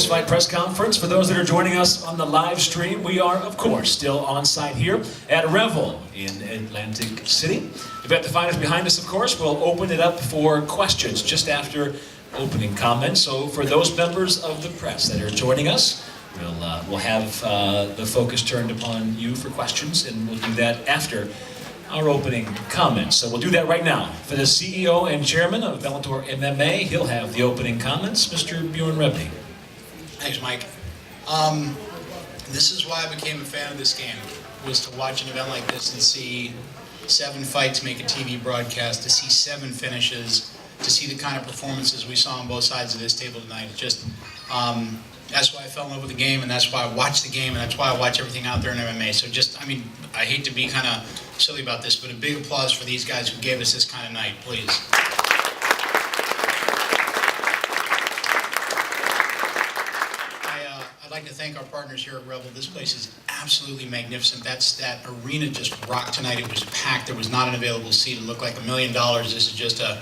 Fight press conference. For those that are joining us on the live stream, we are, of course, still on site here at Revel in Atlantic City. We've got the fighters behind us, of course. We'll open it up for questions just after opening comments. So for those members of the press that are joining us, we'll have the focus turned upon you for questions, and we'll do that after our opening comments. So we'll do that right now. For the CEO and chairman of Bellator MMA, he'll have the opening comments, Mr. Bjorn Rebney. Thanks, Mike. This is why I became a fan of this game, was to watch an event like this and see 7 fights make a TV broadcast, to see 7 finishes, to see the kind of performances we saw on both sides of this table tonight. It just, that's why I fell in love with the game, and that's why I watch the game, and that's why I watch everything out there in MMA. So just, I mean, I hate to be kind of silly about this, but a big applause for these guys who gave us this kind of night, please. I'd like to thank our partners here at Revel. This place is absolutely magnificent. That arena just rocked tonight. It was packed. There was not an available seat. It looked like $1 million. This is just an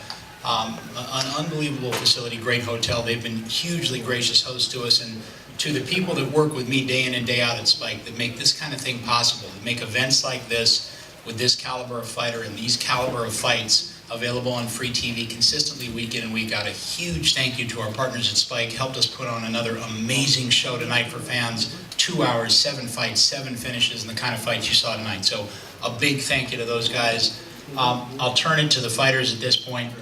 unbelievable facility, great hotel. They've been hugely gracious hosts to us, and to the people that work with me day in and day out at Spike that make this kind of thing possible, that make events like this with this caliber of fighter and these caliber of fights available on free TV consistently week in and week out. A huge thank you to our partners at Spike. Helped us put on another amazing show tonight for fans. 2 hours, 7 fights, 7 finishes, and the kind of fights you saw tonight. So a big thank you to those guys. I'll turn it to the fighters at this point.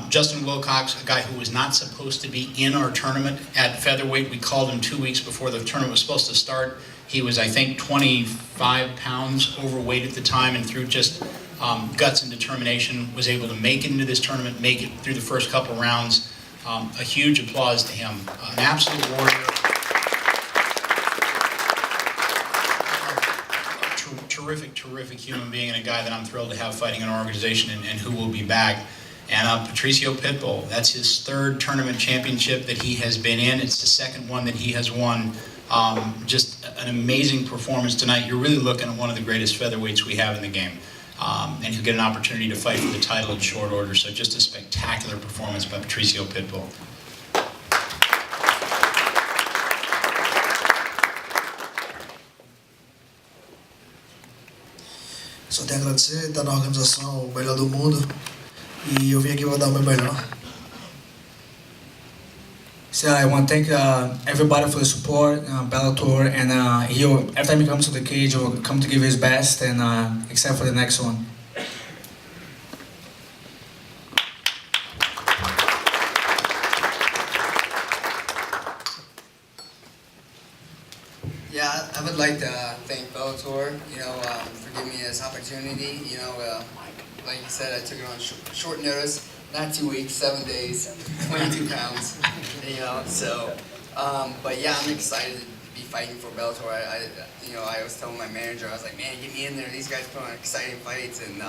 Justin Wilcox, a guy who was not supposed to be in our tournament at featherweight. We called him 2 weeks before the tournament was supposed to start. He was, I think, 25 pounds overweight at the time, and through just guts and determination was able to make it into this tournament, make it through the first couple rounds. A huge applause to him. An absolute warrior. Terrific human being, and a guy that I'm thrilled to have fighting in our organization and who will be back. And Patricio Pitbull, that's his 3rd tournament championship that he has been in. It's the 2nd one that he has won. Just an amazing performance tonight. You're really looking at one of the greatest featherweights we have in the game. And he'll get an opportunity to fight for the title in short order. So just a spectacular performance by Patricio Pitbull. Só tenho a agradecer, dar na organização o melhor do mundo, e eu vim aqui para dar o meu melhor. So I want to thank everybody for the support, Bellator, and every time he comes to the cage, he'll come to give his best, and except for the next one. Yeah, I would like to thank Bellator, for giving me this opportunity. Like you said, I took it on short notice, not 2 weeks, 7 days, 22 pounds. But yeah, I'm excited to be fighting for Bellator. I was telling my manager, I was like, man, get me in there. These guys put on exciting fights, and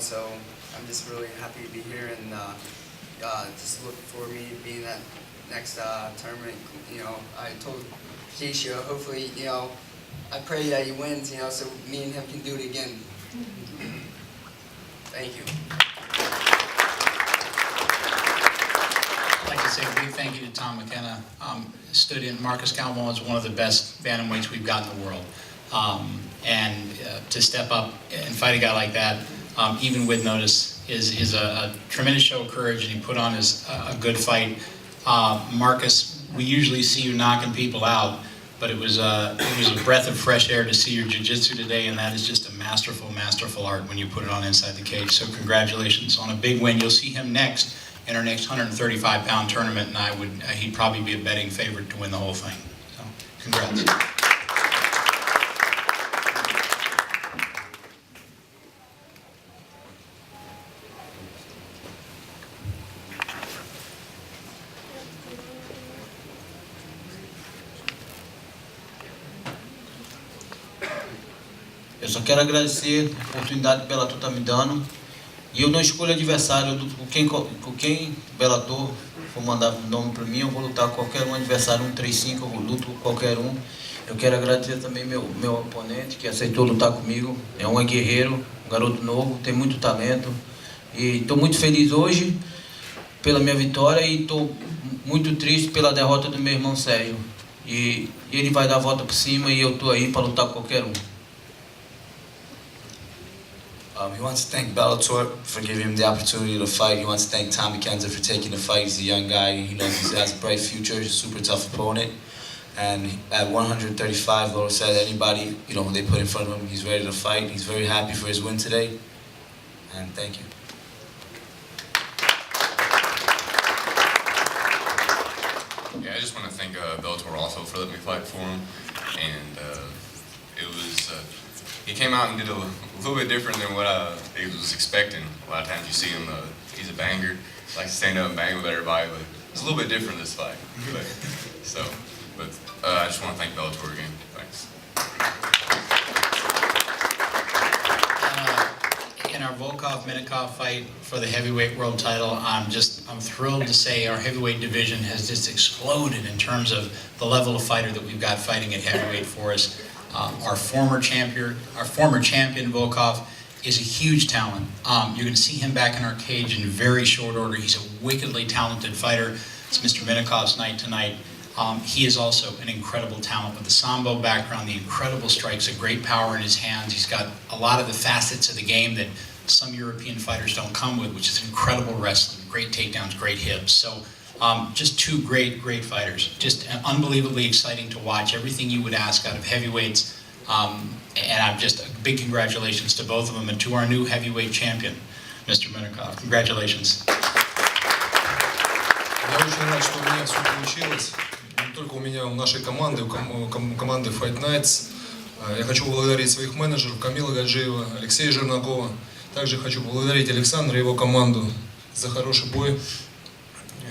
so I'm just really happy to be here, and just looking forward to me being that next tournament. I told Keisha, hopefully, I pray that he wins, so me and him can do it again. Thank you. I'd like to say a big thank you to Tom McKenna. Stood in. Marcus Calmon is one of the best bantamweights we've got in the world. To step up and fight a guy like that, even with notice, is a tremendous show of courage, and he put on a good fight. Marcus, we usually see you knocking people out, but it was a breath of fresh air to see your jiu-jitsu today, and that is just a masterful art when you put it on inside the cage. So congratulations on a big win. You'll see him next in our next 135-pound tournament, and he'd probably be a betting favorite to win the whole thing. So congrats. Eu só quero agradecer a oportunidade que o Bellator está me dando. E eu não escolho adversário. Por quem o Bellator for mandar o nome para mim, eu vou lutar com qualquer um adversário, 135, eu luto com qualquer um. Eu quero agradecer também meu oponente, que aceitou lutar comigo. É um guerreiro, um garoto novo, tem muito talento. E estou muito feliz hoje pela minha vitória, e estou muito triste pela derrota do meu irmão Sérgio. E ele vai dar a volta por cima e eu tô aí para lutar com qualquer um. He wants to thank Bellator for giving him the opportunity to fight. He wants to thank Tommy Kenza for taking the fight. He's a young guy. He knows he has a bright future. He's a super tough opponent. And at 135, Lord said anybody, they put in front of him, he's ready to fight. He's very happy for his win today. And thank you. Yeah, I just want to thank Bellator also for letting me fight for him. And it was, he came out and did a little bit different than what I was expecting. A lot of times you see him, he's a banger, likes to stand up and bang with everybody, but it's a little bit different this fight. But I just want to thank Bellator again. Thanks. In our Volkov-Minokov fight for the heavyweight world title, I'm thrilled to say our heavyweight division has just exploded in terms of the level of fighter that we've got fighting at heavyweight for us. Our former champion Volkov is a huge talent. You're going to see him back in our cage in very short order. He's a wickedly talented fighter. It's Mr. Minokov's night tonight. He is also an incredible talent with the Sambo background, the incredible strikes, a great power in his hands. He's got a lot of the facets of the game that some European fighters don't come with, which is incredible wrestling, great takedowns, great hips. So just two great fighters. Just unbelievably exciting to watch. Everything you would ask out of heavyweights. And I'm just a big congratulations to both of them and to our new heavyweight champion, Mr. Minokov. Congratulations. Я очень рад, что у меня все получилось. Не только у меня, у нашей команды, у команды Fight Nights. Я хочу поблагодарить своих менеджеров Камила Гаджиева, Алексея Жернакова. Также хочу поблагодарить Александра и его команду за хороший бой.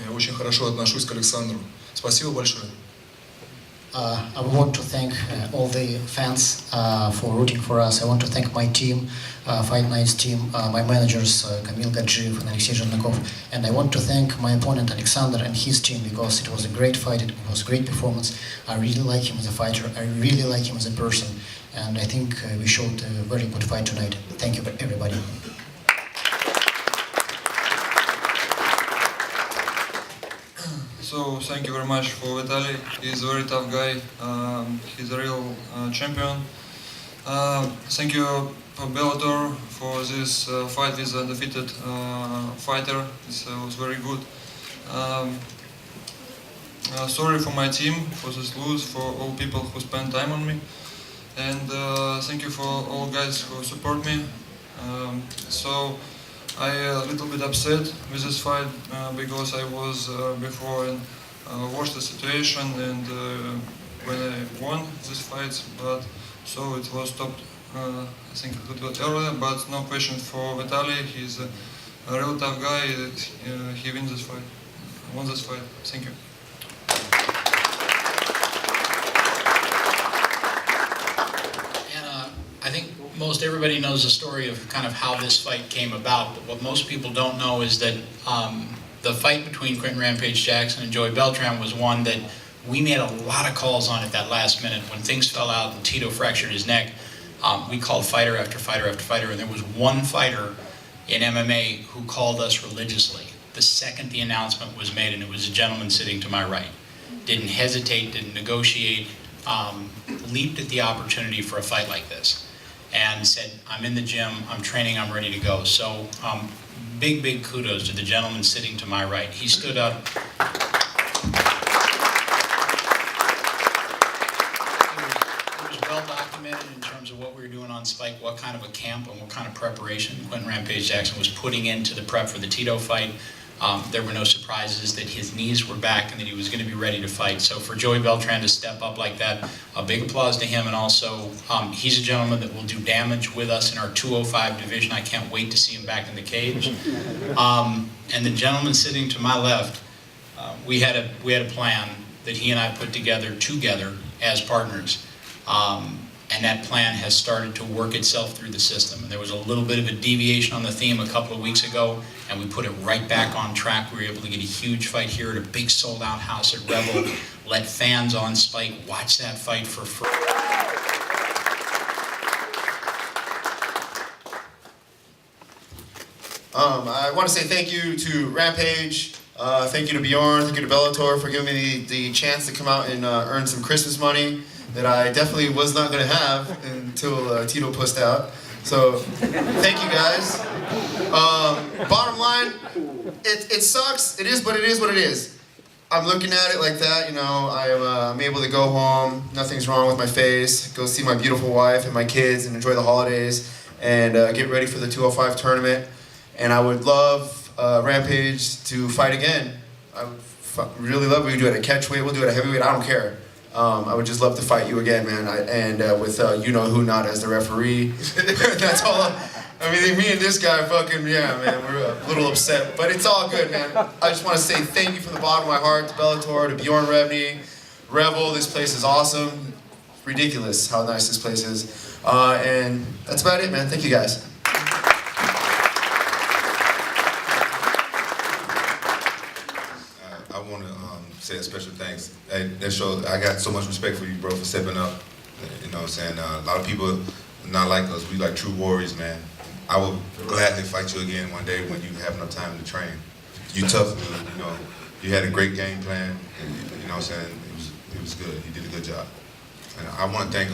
Я очень хорошо отношусь к Александру. Спасибо большое. I want to thank all the fans for rooting for us. I want to thank my team, Fight Nights team, my managers, Kamil Gadjiev and Alexey Zhernakov. And I want to thank my opponent Alexander and his team because it was a great fight, it was a great performance. I really like him as a fighter, I really like him as a person. And I think we showed a very good fight tonight. Thank you everybody. So thank you very much for Vitaly. He's a very tough guy. He's a real champion. Thank you for Bellator for this fight with a undefeated fighter. This was very good. Sorry for my team for this lose, for all people who spent time on me, and thank you for all guys who support me. So I a little bit upset with this fight because I was before watched the situation and when I won this fight, but so it was stopped. I think a little bit earlier, but no question for Vitaly. He's a real tough guy. He wins this fight. Won this fight. Thank you. I think most everybody knows the story of kind of how this fight came about, but what most people don't know is that the fight between Quentin Rampage Jackson and Joey Beltran was one that we made a lot of calls on at that last minute. When things fell out and Tito fractured his neck, we called fighter after fighter after fighter, and there was one fighter in MMA who called us religiously the second the announcement was made, and it was a gentleman sitting to my right. Didn't hesitate, didn't negotiate, leaped at the opportunity for a fight like this. And said, I'm in the gym, I'm training, I'm ready to go. So big kudos to the gentleman sitting to my right. He stood up. It was well documented in terms of what we were doing on Spike, what kind of a camp and what kind of preparation Quentin Rampage Jackson was putting into the prep for the Tito fight. There were no surprises that his knees were back and that he was going to be ready to fight. So for Joey Beltran to step up like that, a big applause to him. And also, he's a gentleman that will do damage with us in our 205 division. I can't wait to see him back in the cage. And the gentleman sitting to my left, we had a plan that he and I put together as partners. And that plan has started to work itself through the system. And there was a little bit of a deviation on the theme a couple of weeks ago, and we put it right back on track. We were able to get a huge fight here at a big sold-out house at Revel, let fans on Spike watch that fight for free. I want to say thank you to Rampage, Thank you to Bjorn, thank you to Bellator for giving me the chance to come out and earn some Christmas money that I definitely was not going to have until Tito pussed out. So, thank you guys. Bottom line, it sucks. It is, but it is what it is. I'm looking at it like that, you know, I'm able to go home, nothing's wrong with my face, go see my beautiful wife and my kids and enjoy the holidays and get ready for the 205 tournament. And I would love Rampage to fight again. I would really love it. We can do it at catchweight, we'll do it at heavyweight, I don't care. I would just love to fight you again, man, with you-know-who not as the referee. That's all. I mean, me and this guy fucking, yeah, man, we're a little upset, but it's all good, man. I just want to say thank you from the bottom of my heart to Bellator, to Bjorn Rebney, Revel. This place is awesome. Ridiculous how nice this place is. And that's about it, man. Thank you, guys. I want to say a special thanks. That shows I got so much respect for you, bro, for stepping up. You know what I'm saying? A lot of people not like us. We like true warriors, man. I will gladly fight you again one day when you have enough time to train. You tough, dude, you know. You had a great game plan, and, you know what I'm saying? It was good. You did a good job. And I want to thank,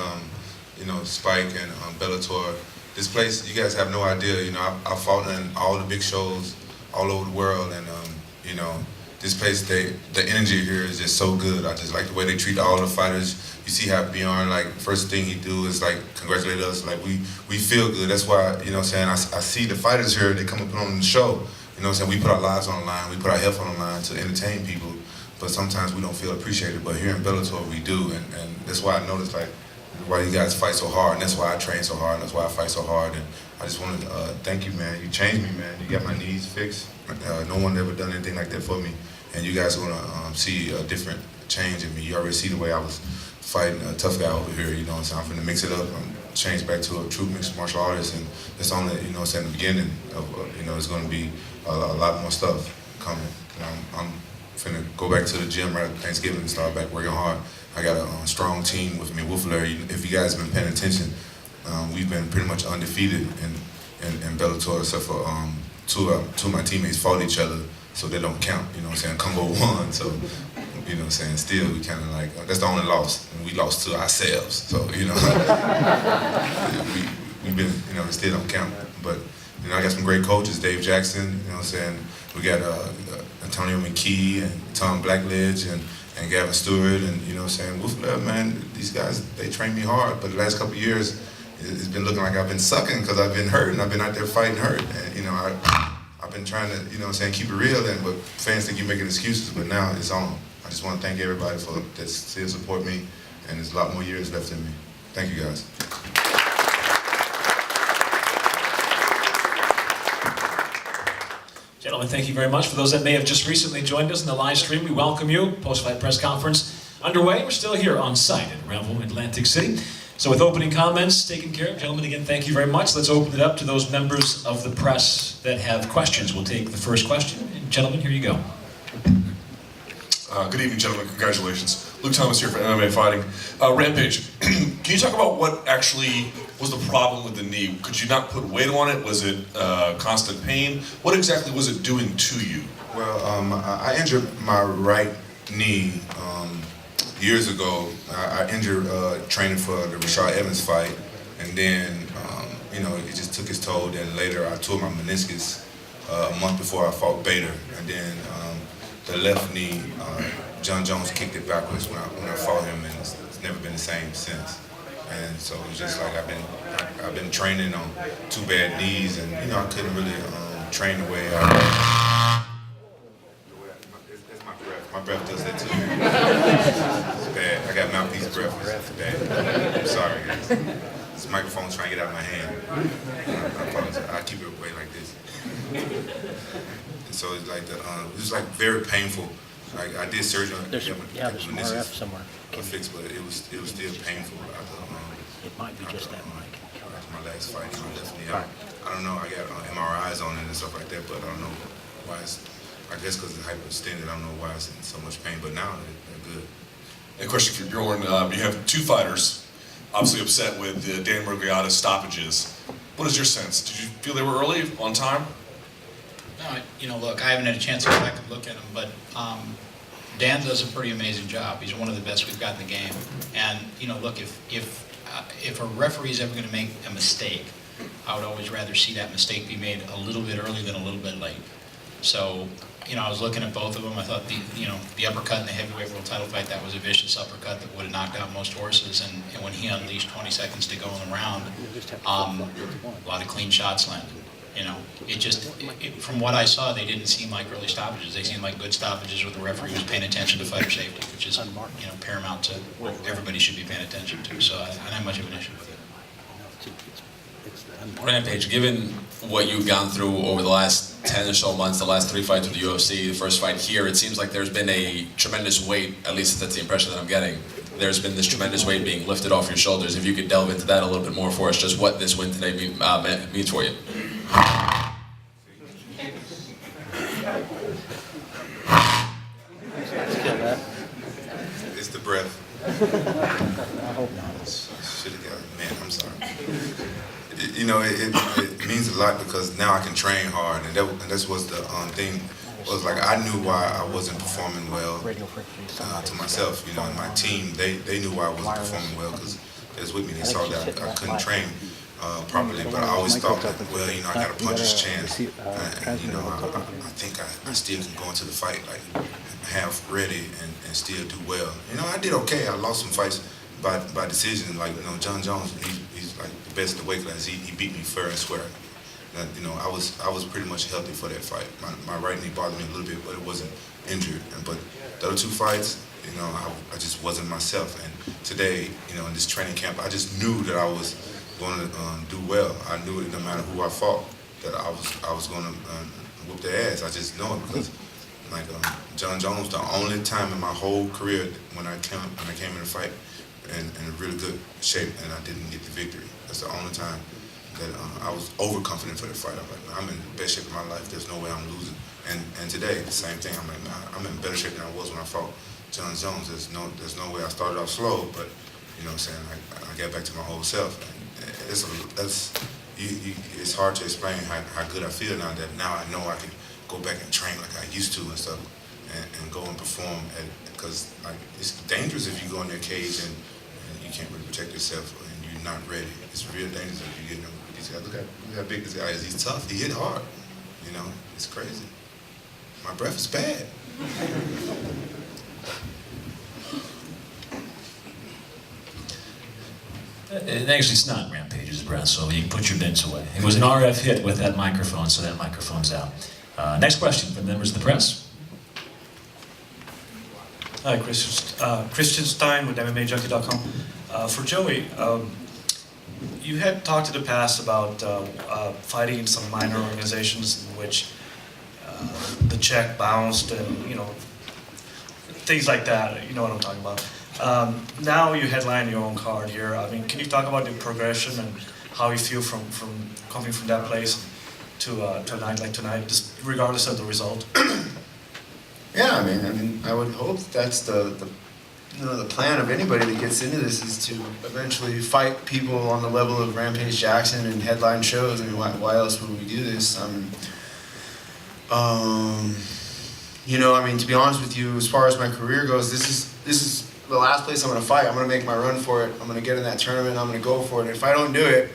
you know, Spike and Bellator. This place, you guys have no idea, you know, I fought in all the big shows all over the world, and, you know, this place, the energy here is just so good. I just like the way they treat all the fighters. You see how Bjorn, like, first thing he do is, like, congratulate us. Like, we feel good. That's why, you know what I'm saying, I see the fighters here, they come up on the show. You know what I'm saying, we put our lives on the line, we put our health on the line to entertain people, but sometimes we don't feel appreciated. But here in Bellator, we do, and that's why I noticed, like, why you guys fight so hard, and that's why I train so hard, and that's why I fight so hard. And I just wanted to thank you, man. You changed me, man. You got my knees fixed. No one ever done anything like that for me. And you guys are gonna see a different change in me. You already see the way I was fighting a tough guy over here, you know what I'm saying? I'm finna mix it up, change back to a true mixed martial artist, and it's only, you know what I'm saying, the beginning of, you know, there's gonna be a lot more stuff coming. I'm finna go back to the gym right after Thanksgiving and start back working hard. I got a strong team with me, Wolfler. If you guys have been paying attention, we've been pretty much undefeated in Bellator, except for two of my teammates fought each other, so they don't count, you know what I'm saying? Combo won, so, you know what I'm saying, still we kind of like, that's the only loss, and we lost to ourselves, so, you know, we've been, you know, it still don't count, but, you know, I got some great coaches, Dave Jackson, you know what I'm saying, we got Antonio McKee and Tom Blackledge and Gavin Stewart, and, you know what I'm saying, Wolfler, man, these guys, they train me hard, but the last couple of years, it's been looking like I've been sucking because I've been hurt, and I've been out there fighting hurt, and, you know, I've been trying to, you know what I'm saying, keep it real, but fans think you're making excuses, but now it's on. I just want to thank everybody that still support me, and there's a lot more years left in me. Thank you, guys. Gentlemen, thank you very much. For those that may have just recently joined us in the live stream, we welcome you. Post-fight press conference underway. We're still here on site at Revel, Atlantic City. So with opening comments taken care of, gentlemen, again, thank you very much. Let's open it up to those members of the press that have questions. We'll take the first question. And gentlemen, here you go. Good evening, gentlemen. Congratulations. Luke Thomas here for MMA Fighting. Rampage, can you talk about what actually was the problem with the knee? Could you not put weight on it? Was it constant pain? What exactly was it doing to you? Well, I injured my right knee years ago. I injured training for the Rashad Evans fight, and then you know, it just took its toll. Then later I tore my meniscus a month before I fought Bader, and then the left knee, John Jones kicked it backwards when I fought him, and it's never been the same since. And so it's just like I've been training on two bad knees, and you know, I couldn't really train the way I. My breath does that too. It's bad. I got mouthpiece breath. It's bad. I'm sorry, guys. This microphone's trying to get out of my hand. I apologize. I keep it away like this. And so it's like it was like very painful. Like I did surgery on there's some RF somewhere. Fixed, but it was still painful. It might be just that mic. After my last fight, you know, left knee out. I don't know. I got MRIs on it and stuff like that, but I don't know why it's. I guess because it's hyperextended, I don't know why it's in so much pain, but now they're good. A question for Bjorn. You have two fighters, obviously upset with Dan Murgliata's stoppages. What is your sense? Did you feel they were early, on time? Look, I haven't had a chance to go back and look at him, but Dan does a pretty amazing job. He's one of the best we've got in the game. And, look, if a referee's ever going to make a mistake, I would always rather see that mistake be made a little bit early than a little bit late. So, I was looking at both of them. I thought the uppercut in the heavyweight world title fight, that was a vicious uppercut that would have knocked out most horses. And when he unleashed 20 seconds to go in the round, a lot of clean shots landed. From what I saw, they didn't seem like early stoppages. They seemed like good stoppages with the referee who was paying attention to fighter safety, which is paramount to what everybody should be paying attention to. So I don't have much of an issue with it. Rampage, given what you've gone through over the last 10 or so months, the last 3 fights with the UFC, the first fight here, it seems like there's been a tremendous weight, at least that's the impression that I'm getting. There's been this tremendous weight being lifted off your shoulders. If you could delve into that a little bit more for us, just what this win today means for you. It's the breath. I hope not. Should have got it. Man, I'm sorry. It means a lot because now I can train hard, and that's what's the thing. Was like I knew why I wasn't performing well to myself. And my team, they knew why I wasn't performing well because they was with me. They saw that I couldn't train properly, but I always thought that, well, I got a puncher's chance. I think I still can go into the fight like half ready and still do well. I did okay. I lost some fights by decision. Like John Jones, he's like the best in the weight class. He beat me fair and square. I was pretty much healthy for that fight. My right knee bothered me a little bit, but it wasn't injured. But the other 2 fights, I just wasn't myself. And today, in this training camp, I just knew that I was going to do well. I knew it no matter who I fought, that I was going to whoop their ass. I just know it because, like John Jones, the only time in my whole career when I came in a fight in really good shape and I didn't get the victory. That's the only time that I was overconfident for the fight. I'm like, I'm in the best shape of my life. There's no way I'm losing. And today, the same thing. I'm like, I'm in better shape than I was when I fought John Jones. There's no way. I started off slow, but I got back to my old self. And it's hard to explain how good I feel now that now I know I can go back and train like I used to and stuff, and go and perform. Because it's dangerous if you go in their cage and you can't really protect yourself and you're not ready. It's real dangerous if you get in with these guys. Look how big this guy is. He's tough. He hit hard. It's crazy. My breath is bad. Actually, it's not Rampage's breath, so you can put your bits away. It was an RF hit with that microphone, so that microphone's out. Next question from members of the press. Hi, Christian Stein with MMAJunkie.com. For Joey, you had talked in the past about fighting in some minor organizations in which the check bounced and, things like that. You know what I'm talking about. Now you headline your own card here. I mean, can you talk about the progression and how you feel from coming from that place to a night like tonight, just regardless of the result? Yeah, I mean, I would hope that's the plan of anybody that gets into this is to eventually fight people on the level of Rampage Jackson and headline shows. I mean, why else would we do this? To be honest with you, as far as my career goes, this is the last place I'm going to fight. I'm going to make my run for it. I'm going to get in that tournament. I'm going to go for it. And if I don't do it,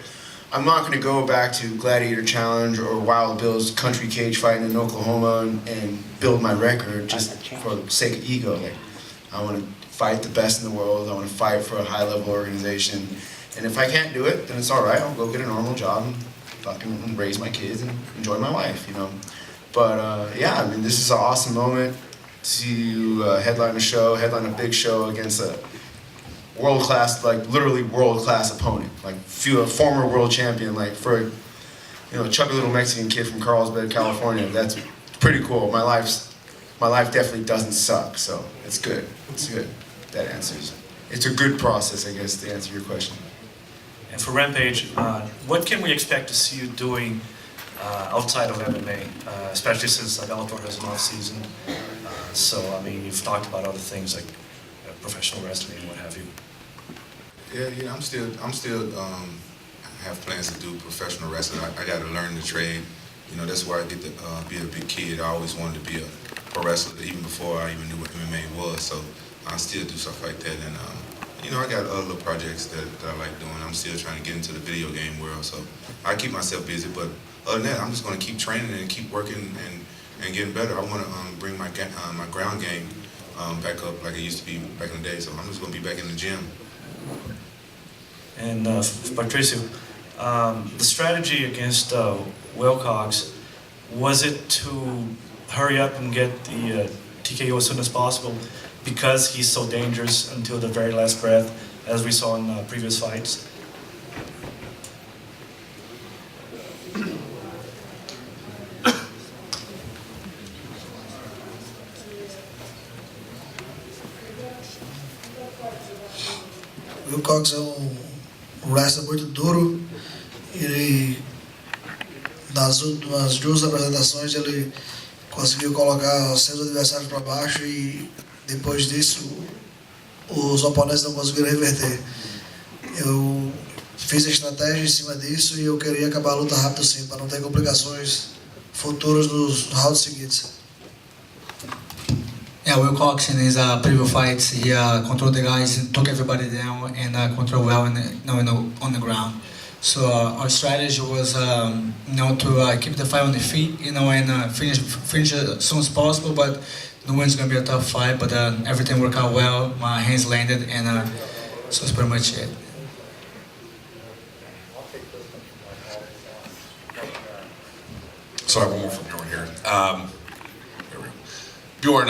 I'm not going to go back to Gladiator Challenge or Wild Bill's country cage fighting in Oklahoma and build my record just for the sake of ego. Like, I want to fight the best in the world. I want to fight for a high-level organization. And if I can't do it, then it's all right. I'll go get a normal job and fucking raise my kids and enjoy my life, But yeah, I mean, this is an awesome moment to headline a big show against a world-class, like literally world-class opponent, like a former world champion, like for a chubby little Mexican kid from Carlsbad, California. That's pretty cool. My life definitely doesn't suck, so it's good. It's good. That answers. It's a good process, I guess, to answer your question. And for Rampage, what can we expect to see you doing outside of MMA, especially since Bellator has an off-season? So, I mean, you've talked about other things like professional wrestling and what have you. Yeah, I'm still have plans to do professional wrestling. I got to learn the trade. you know, that's where I get to be a big kid. I always wanted to be a pro wrestler even before I even knew what MMA was. So I still do stuff like that. And, you know, I got other little projects that I like doing. I'm still trying to get into the video game world. So I keep myself busy. But other than that, I'm just going to keep training and keep working and getting better. I want to bring my ground game back up like it used to be back in the day. So I'm just going to be back in the gym. And Patricio, the strategy against Wilcox, was it to hurry up and get the TKO as soon as possible because he's so dangerous until the very last breath, as we saw in previous fights? Wilcox é wrestler muito duro. Ele, nas duas apresentações, ele conseguiu colocar seus adversários para baixo e depois disso os oponentes não conseguiram reverter. Eu fiz a estratégia em cima disso e eu queria acabar a luta rápido sim, para não ter complicações futuras nos rounds seguintes. Yeah, Wilcox in his previous fights, he controlled the guys, took everybody down, and controlled well on the ground. So our strategy was, to keep the fight on the feet, and finish as soon as possible. But the win's gonna be a tough fight, but everything worked out well. My hands landed, and so that's pretty much it. Sorry, one more from Bjorn here. There we go. Bjorn,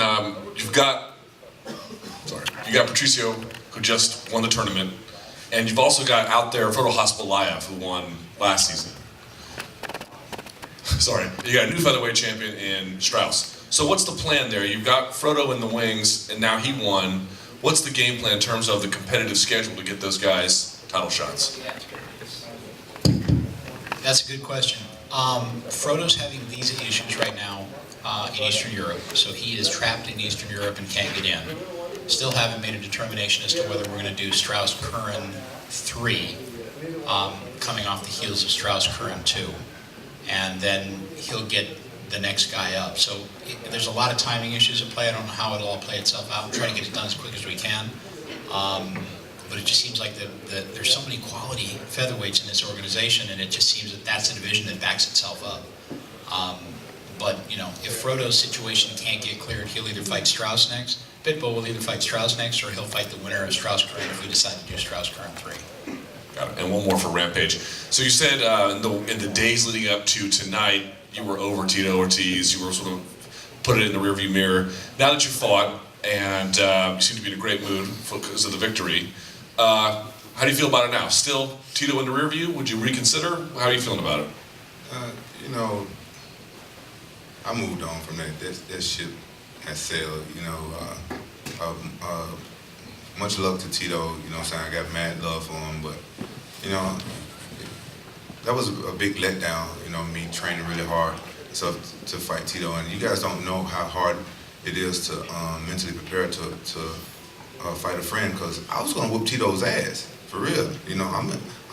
you got Patricio, who just won the tournament, and you've also got out there Frodo Haspelayev, who won last season. Sorry, you got a new featherweight champion in Strauss. So what's the plan there? You've got Frodo in the wings, and now he won. What's the game plan in terms of the competitive schedule to get those guys title shots? That's a good question. Frodo's having visa issues right now in Eastern Europe, so he is trapped in Eastern Europe and can't get in. Still haven't made a determination as to whether we're going to do Strauss-Curran 3, coming off the heels of Strauss-Curran 2, and then he'll get the next guy up. So there's a lot of timing issues at play. I don't know how it'll all play itself out. We're trying to get it done as quick as we can. But it just seems like there's so many quality featherweights in this organization, and it just seems that that's a division that backs itself up. But, you know, if Frodo's situation can't get cleared, he'll either fight Strauss next. Pitbull will either fight Strauss next, or he'll fight the winner of Strauss-Curran if we decide to do Strauss-Curran 3. Got it. And one more for Rampage. So you said in the days leading up to tonight, you were over Tito Ortiz. You were sort of put it in the rearview mirror. Now that you fought, and you seem to be in a great mood because of the victory, how do you feel about it now? Still Tito in the rear view? Would you reconsider? How are you feeling about it? You know, I moved on from that. That ship has sailed. You know, much love to Tito. You know what I'm saying? I got mad love for him, but you know, that was a big letdown. You know, me training really hard to fight Tito, and you guys don't know how hard it is to mentally prepare to fight a friend, because I was gonna whoop Tito's ass, for real. You know,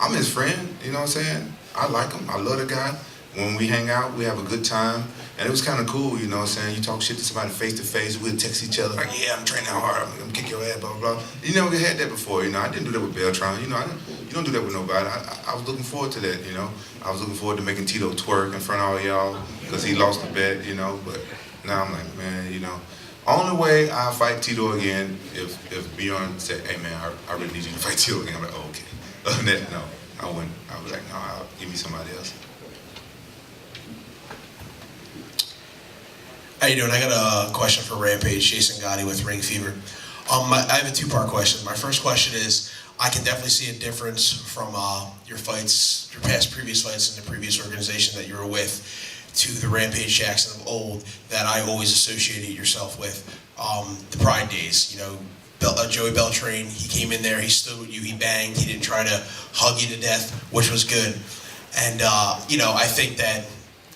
I'm his friend, you know what I'm saying? I like him, I love the guy. When we hang out, we have a good time, and it was kind of cool, you know what I'm saying? You talk shit to somebody face to face, we'll text each other like, yeah, I'm training hard, I'm gonna kick your ass, blah, blah, blah. You know, we had that before, you know, I didn't do that with Beltran, you know, you don't do that with nobody. I was looking forward to that, you know? I was looking forward to making Tito twerk in front of all y'all, because he lost the bet, you know, but now I'm like, man, you know, only way I'll fight Tito again if Bjorn said, hey man, I really need you to fight Tito again. I'm like, oh, okay. Other than that, no, I wouldn't. I was like, no, give me somebody else. How you doing? I got a question for Rampage, Jason Gotti with Ring Fever. I have a two-part question. My first question is, I can definitely see a difference from your fights, your previous fights in the previous organization that you were with, to the Rampage Jackson of old that I always associated yourself with, the Pride days. You know, Joey Beltran, he came in there, he stood with you, he banged, he didn't try to hug you to death, which was good. And, you know, I think that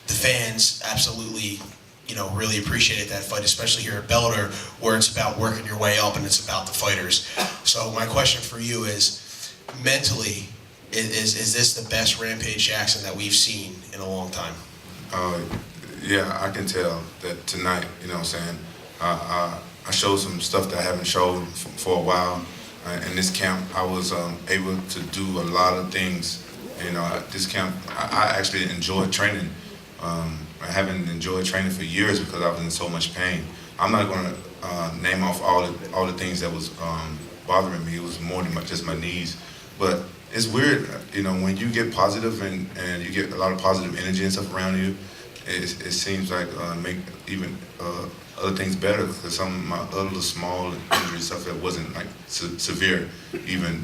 the fans absolutely, you know, really appreciated that fight, especially here at Bellator, where it's about working your way up and it's about the fighters. So my question for you is, mentally, is this the best Rampage Jackson that we've seen in a long time? Yeah, I can tell that tonight, you know what I'm saying, I showed some stuff that I haven't showed for a while. In this camp, I was able to do a lot of things. You know, this camp, I actually enjoyed training. I haven't enjoyed training for years because I was in so much pain. I'm not going to name off all the things that was bothering me. It was more than just my knees. But it's weird, you know, when you get positive and you get a lot of positive energy and stuff around you, it seems like make even other things better, because some of my other small injuries, stuff that wasn't like severe, even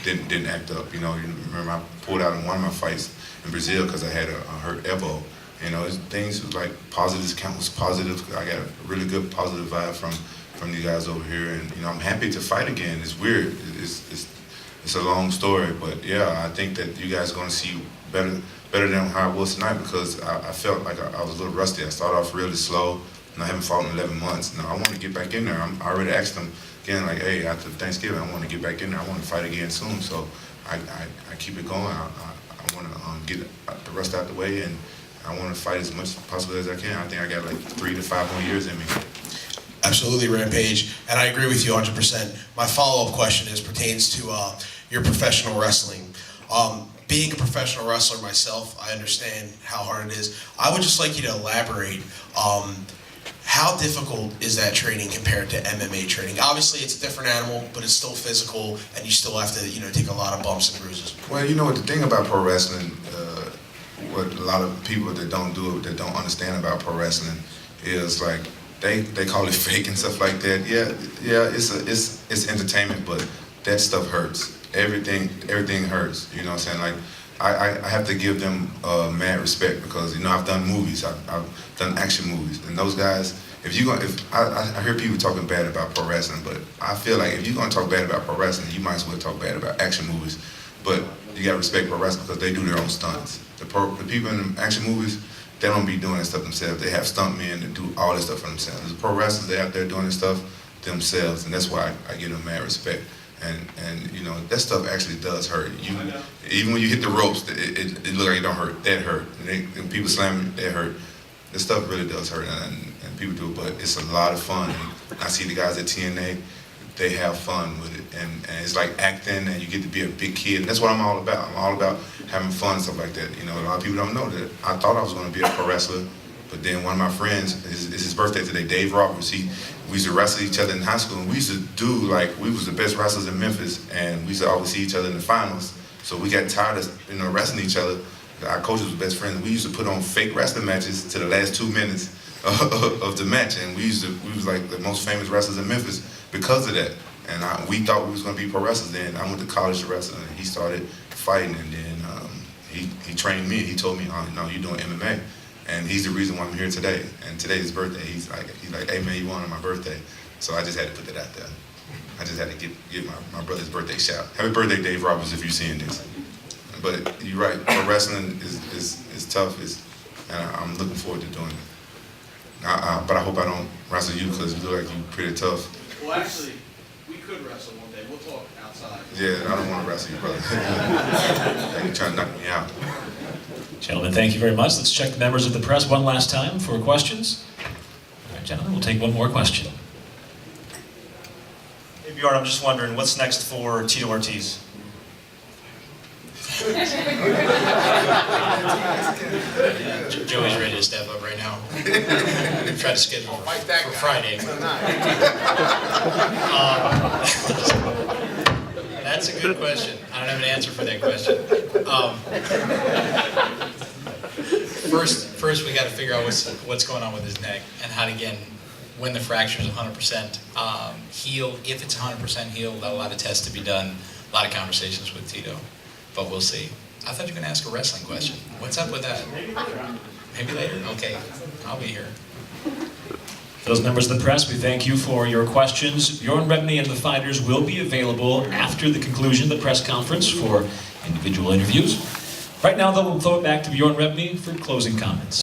didn't act up. You know, you remember I pulled out in one of my fights in Brazil because I had a hurt elbow. You know, things like positive. This camp was positive. I got a really good positive vibe from you guys over here, and you know, I'm happy to fight again. It's weird. It's a long story, but yeah, I think that you guys are going to see better than how I was tonight, because I felt like I was a little rusty. I started off really slow, and I haven't fought in 11 months. Now I want to get back in there. I already asked them again, like, hey, after Thanksgiving, I want to get back in there. I want to fight again soon, so I keep it going. I want to get the rest out the way, and I want to fight as much possible as I can. I think I got like 3 to 5 more years in me. Absolutely, Rampage, and I agree with you 100%. My follow-up question pertains to your professional wrestling. Being a professional wrestler myself, I understand how hard it is. I would just like you to elaborate. How difficult is that training compared to MMA training? Obviously, it's a different animal, but it's still physical, and you still have to, you know, take a lot of bumps and bruises. Well, you know what the thing about pro wrestling, what a lot of people that don't do it, that don't understand about pro wrestling, is like they call it fake and stuff like that. Yeah, it's entertainment, but that stuff hurts. Everything hurts. You know what I'm saying? Like I have to give them mad respect, because you know I've done movies, I've done action movies, and those guys. If I hear people talking bad about pro wrestling, but I feel like if you're gonna talk bad about pro wrestling, you might as well talk bad about action movies. But you gotta respect pro wrestling because they do their own stunts. The people in the action movies, they don't be doing that stuff themselves. They have stuntmen that do all this stuff for themselves. The pro wrestlers, they're out there doing this stuff themselves, and that's why I give them mad respect. And you know, that stuff actually does hurt. Even when you hit the ropes, it looks like it don't hurt. That hurt. And people slam it, that hurt. This stuff really does hurt, and people do it, but it's a lot of fun. And I see the guys at TNA, they have fun with it, and it's like acting, and you get to be a big kid, and that's what I'm all about. I'm all about having fun and stuff like that. You know, a lot of people don't know that I thought I was going to be a pro wrestler, but then one of my friends, it's his birthday today, Dave Roberts, we used to wrestle each other in high school, and we used to do, like, we was the best wrestlers in Memphis, and we used to always see each other in the finals, so we got tired of, you know, wrestling each other. Our coaches were best friends. We used to put on fake wrestling matches to the last 2 minutes of the match, and we was like the most famous wrestlers in Memphis because of that. And we thought we was going to be pro wrestlers. Then I went to college to wrestle, and he started fighting, and then he trained me. He told me, "Oh, no, you're doing MMA," and he's the reason why I'm here today. And today's his birthday. He's like, "Hey man, you won on my birthday," so I just had to put that out there. I just had to give my brother's birthday shout. Happy birthday, Dave Roberts, if you're seeing this. But you're right, pro wrestling is tough, and I'm looking forward to doing it. But I hope I don't wrestle you, because you look like you're pretty tough. Well, actually, we could wrestle one day. We'll talk outside. Yeah, I don't want to wrestle you, brother. You're trying to knock me out. Gentlemen, thank you very much. Let's check the members of the press one last time for questions. All right, gentlemen, we'll take one more question. Hey, Bjorn, I'm just wondering, what's next for Tito Ortiz? Joey's ready to step up right now. Try to schedule for Friday. That's a good question. I don't have an answer for that question. First we got to figure out what's going on with his neck, and how to get when the fracture is 100% healed. If it's 100% healed, a lot of tests to be done, a lot of conversations with Tito. But we'll see. I thought you were going to ask a wrestling question. What's up with that? Maybe later? Okay, I'll be here. For those members of the press, we thank you for your questions. Bjorn Rebney and the fighters will be available after the conclusion of the press conference for individual interviews. Right now, though, we'll throw it back to Bjorn Rebney for closing comments.